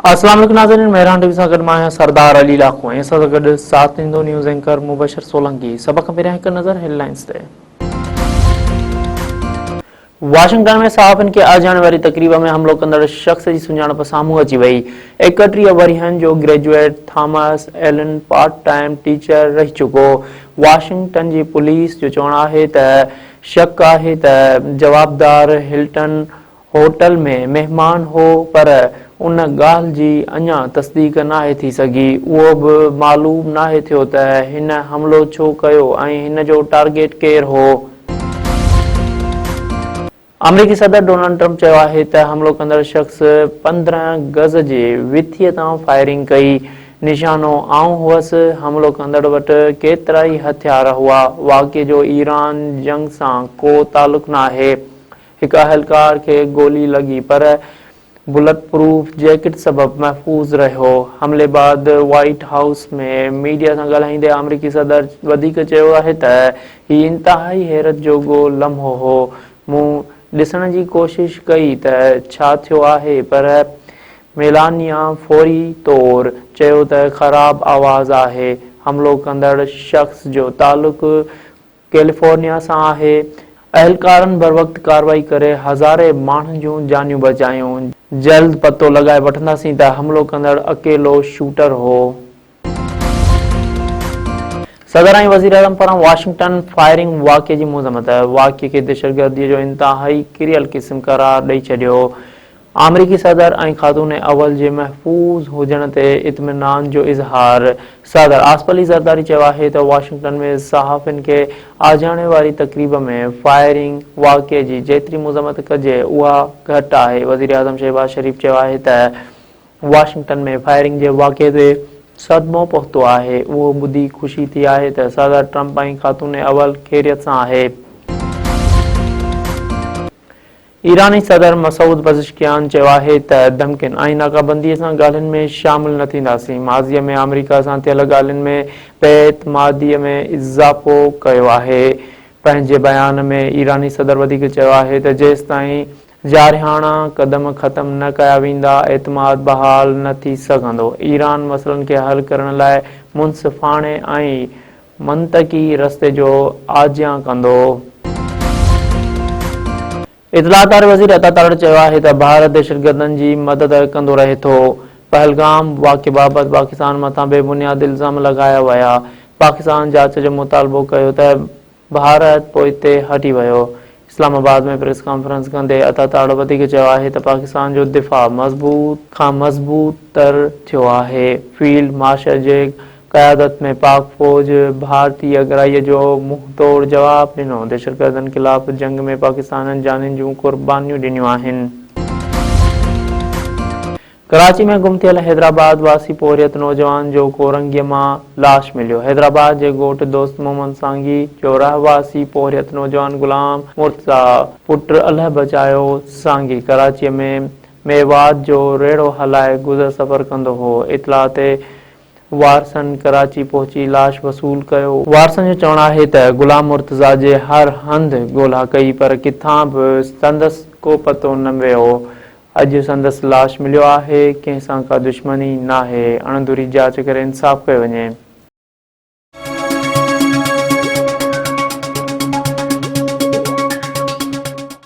अस्सलाम वालेकुम नाज़रीन, मेहरान टीवी सां गॾु मां आहियां सरदार अली लाखो। ऐं सां गॾु साथ ॾींदो न्यूज़ एंकर मुबशर सोलंकी। सभ खां पहिरियां हिकु नज़र हेडलाइंस ते। वाशिंगटन में सहाफ़ियुनि खे आज थियण वारी तक़रीब में हमलो कंदड़ शख़्स जी सुञाणप साम्हूं अची वई। 31 वरिहनि जो graduate Thomas Allen part time teacher रही चुको। वाशिंगटन जी पुलिस जो चवणु आहे त शक आहे त जवाबदार हिल्टन होटल में मेहमान हो, पर उन ॻाल्हि जी अञा तस्दीक नाहे थी सघी। उहो बि मालूम नाहे थियो त हिन हमलो छो कयो ऐं हिन जो टारगेट केरु हो। अमरीकी सदर डोनाल्ड ट्रंप चयो आहे त हमलो कंदड़ शख़्स 15 गज़ जे विथीअ तां फायरिंग कई। निशानो आउं हुअसि। हमलो कंदड़ वटि केतिरा ई हथियार हुआ। वाक़िए जो ईरान जंग सां को तालुक़ नाहे। हिकु अहलकार खे गोली लॻी पर बुलेट प्रूफ जैकेट सबब महफ़ूज़ रहियो। हमले बाद व्हाइट हाउस में मीडिया सां ॻाल्हाईंदे अमरीकी सदर वधीक चयो आहे त ही इंतहाई हैरत जोॻो लम्हो हो। मूं ॾिसण जी कोशिश कई त छा थियो आहे, पर मेलानिया फौरी तौर चयो त ख़राब आवाज़ आहे। हमलो कंदड़ शख़्स जो तालुक़ कैलिफोर्निया सां आहे। अहलकारनि बर वक़्त कार्रवाई करे हज़ारे माण्हुनि जूं जानियूं बचायूं। जल्द पतो लॻाए वठंदासीं त हमलो कंदड़ अकेलो शूटर हो। सदर ऐं वज़ीर आज़म पारां वाशिंगटन फायरिंग वाक़िए जी मज़म्मत। वाक़िए खे दहशतगर्दीअ जो इंतहाई किरियल क़िस्म करार ॾेई छॾियो। अमरीकी सदर ऐं ख़ातून अव्वल जे महफ़ूज़ हुजण ते इत्मिनान जो इज़हार। सदर आसिफ अली ज़रदारी चयो आहे त वाशिंगटन में सहाफ़ियुनि खे आज़ाइण वारी तक़रीब में फायरिंग वाक़िए जी जेतिरी मज़म्मत कजे उहा घटि आहे। वज़ीर आज़म शहबाज शरीफ़ चयो आहे त वाशिंगटन में फायरिंग जे वाक़िए ते सदमो पहुतो आहे। उहो ॿुधी ख़ुशी थी आहे त सदर ट्रंप ऐं ख़ातून अव्वल ख़ैरियत सां आहे। ईरानी सदर मसूद पज़ेश्कियान चयो आहे त धमकियुनि ऐं नाकाबंदीअ सां ॻाल्हियुनि में शामिल न थींदासीं। माज़ीअ में अमरीका सां थियल ॻाल्हियुनि में बेइतमादीअ में इज़ाफ़ो कयो आहे। पंहिंजे बयान में ईरानी सदर वधीक चयो आहे त जेसिताईं जारिहाना क़दम ख़त्म न कया वेंदा, एतमाद बहाल न थी सघंदो। ईरान मसइलनि खे हल करण लाइ मुनसिफ़ाणे ऐं मंतक़ी रस्ते जो आजियां कंदो। इत्तलाआत वज़ीर अता तारड़ चयो आहे त भारत दहशतगर्दनि जी मदद कंदो रहे थो। पहलगाम वाक़िए बाबति पाकिस्तान मथां बेबुनियाद इल्ज़ाम लॻाया विया। पाकिस्तान जांच जो मुतालबो कयो त भारत पोइ ते हटी वियो। इस्लामाबाद में प्रेस कॉन्फ्रेंस कंदे अता तारड़ वधीक चयो आहे त पाकिस्तान जो दिफ़ा मज़बूत खां मज़बूत तर थियो आहे। फील्ड मार्शल जे क़यादत में पाक फ़ौज भारतीय अगराईअ जो मुंहुं तोड़ जवाब ॾिनो। दहशतगर्दनि ख़िलाफ़ जंग में पाकिस्तान जानियुनि जूं क़ुर्बानियूं ॾिनियूं आहिनि। कराची में गुम थियल हैदराबाद वासी पोरियत नौजवान जो कोरंगीअ मां लाश मिलियो। हैदराबाद जे ॻोठ दोस्त मोहम्मद सांगी जो रहवासी पोरियत नौजवान गुलाम मुर्तज़ा पुट अल्लाह बचायो। सांगी कराचीअ में मेवात जो रेड़ो हलाए गुज़र सफ़र कंदो हो। इतला ते वारसनि कराची पहुची लाश वसूल कयो। वारसनि जो चवणु आहे त गुलाम मुर्तज़ा जे हर हंधि ॻोल्हा कई, पर किथां बि संदसि को पतो न वियो। अॼु संदसि लाश मिलियो आहे। कंहिं सां का दुश्मनी नाहे। अणधुरी जांच करे इंसाफ़ कयो वञे।